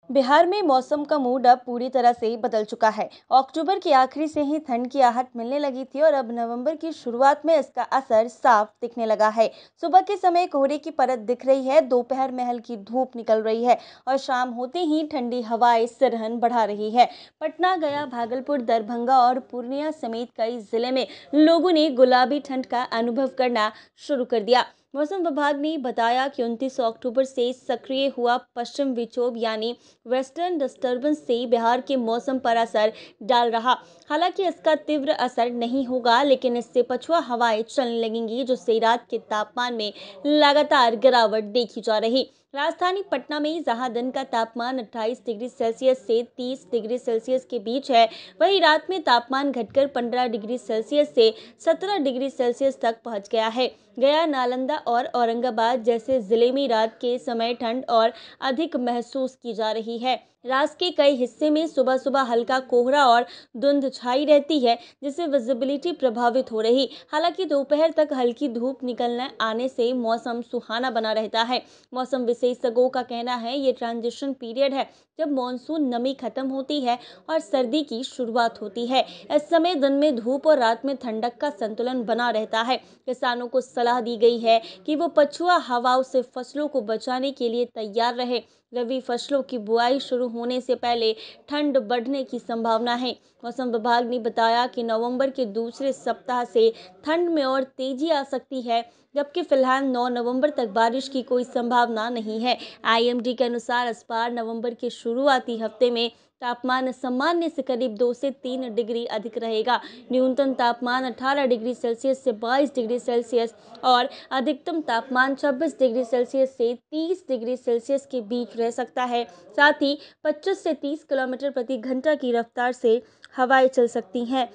बिहार में मौसम का मूड अब पूरी तरह से बदल चुका है। अक्टूबर के आखिरी से ही ठंड की आहट मिलने लगी थी और अब नवंबर की शुरुआत में इसका असर साफ दिखने लगा है। सुबह के समय कोहरे की परत दिख रही है, दोपहर में हल्की धूप निकल रही है और शाम होते ही ठंडी हवाएं सिरहन बढ़ा रही है। पटना, गया, भागलपुर, दरभंगा और पूर्णिया समेत कई जिले में लोगों ने गुलाबी ठंड का अनुभव करना शुरू कर दिया। मौसम विभाग ने बताया कि 29 अक्टूबर से सक्रिय हुआ पश्चिम विक्षोभ यानी वेस्टर्न डिस्टर्बेंस से बिहार के मौसम पर असर डाल रहा। हालांकि इसका तीव्र असर नहीं होगा, लेकिन इससे पछुआ हवाएं चलने लगेंगी, जिससे रात के तापमान में लगातार गिरावट देखी जा रही। राजधानी पटना में जहां दिन का तापमान 28 डिग्री सेल्सियस से 30 डिग्री सेल्सियस के बीच है, वहीं रात में तापमान घटकर 15 डिग्री सेल्सियस से 17 डिग्री सेल्सियस तक पहुंच गया है। गया, नालंदा और औरंगाबाद जैसे जिले में रात के समय ठंड और अधिक महसूस की जा रही है। राज्य के कई हिस्से में सुबह सुबह हल्का कोहरा और धुंध छाई रहती है, जिससे विजिबिलिटी प्रभावित हो रही। हालांकि दोपहर तक हल्की धूप निकलने आने से मौसम सुहाना बना रहता है। मौसम विशेषज्ञों का कहना है ये ट्रांजिशन पीरियड है, जब मानसून नमी खत्म होती है और सर्दी की शुरुआत होती है। इस समय दिन में धूप और रात में ठंडक का संतुलन बना रहता है। किसानों को सलाह दी गई है कि वो पछुआ हवाओं से फसलों को बचाने के लिए तैयार रहे। रबी फसलों की बुआई शुरू होने से पहले ठंड बढ़ने की संभावना है। मौसम विभाग ने बताया कि नवंबर के दूसरे सप्ताह से ठंड में और तेजी आ सकती है, जबकि फिलहाल 9 नवंबर तक बारिश की कोई संभावना नहीं है। आईएमडी के अनुसार इस बार नवंबर के शुरुआती हफ्ते में तापमान सामान्य से करीब 2 से 3 डिग्री अधिक रहेगा। न्यूनतम तापमान 18 डिग्री सेल्सियस से 22 डिग्री सेल्सियस और अधिकतम तापमान 26 डिग्री सेल्सियस से 30 डिग्री सेल्सियस के बीच रह सकता है। साथ ही 25 से 30 किलोमीटर प्रति घंटा की रफ्तार से हवाएं चल सकती हैं।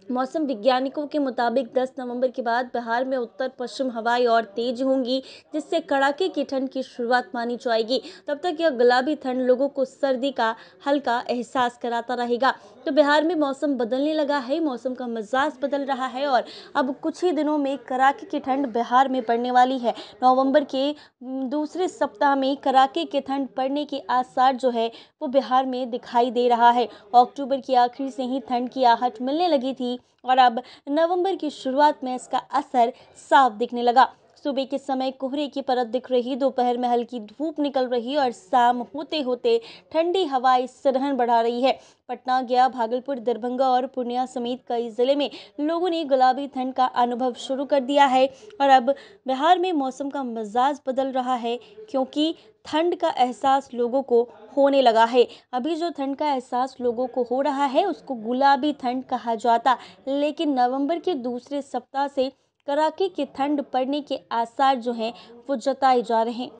मौसम वैज्ञानिकों के मुताबिक 10 नवंबर के बाद बिहार में उत्तर पश्चिम हवाएं और तेज होंगी, जिससे कड़ाके की ठंड की शुरुआत मानी जाएगी। तब तक यह गुलाबी ठंड लोगों को सर्दी का हल्का एहसास कराता रहेगा। तो बिहार में मौसम बदलने लगा है, मौसम का मिजाज बदल रहा है और अब कुछ ही दिनों में कड़ाके की ठंड बिहार में पड़ने वाली है। नवंबर के दूसरे सप्ताह में कड़ाके की ठंड पड़ने के आसार जो है वो बिहार में दिखाई दे रहा है। अक्टूबर के आखिर से ही ठंड की आहट मिलने लगी थी और अब नवंबर की शुरुआत में इसका असर साफ दिखने लगा। सुबह के समय कोहरे की परत दिख रही, दोपहर में हल्की धूप निकल रही और शाम होते होते ठंडी हवाएं सिरहन बढ़ा रही है। पटना, गया, भागलपुर, दरभंगा और पूर्णिया समेत कई जिले में लोगों ने गुलाबी ठंड का अनुभव शुरू कर दिया है और अब बिहार में मौसम का मिजाज बदल रहा है, क्योंकि ठंड का एहसास लोगों को होने लगा है। अभी जो ठंड का एहसास लोगों को हो रहा है उसको गुलाबी ठंड कहा जाता, लेकिन नवंबर के दूसरे सप्ताह से कड़ाके की ठंड पड़ने के आसार जो हैं वो जताए जा रहे हैं।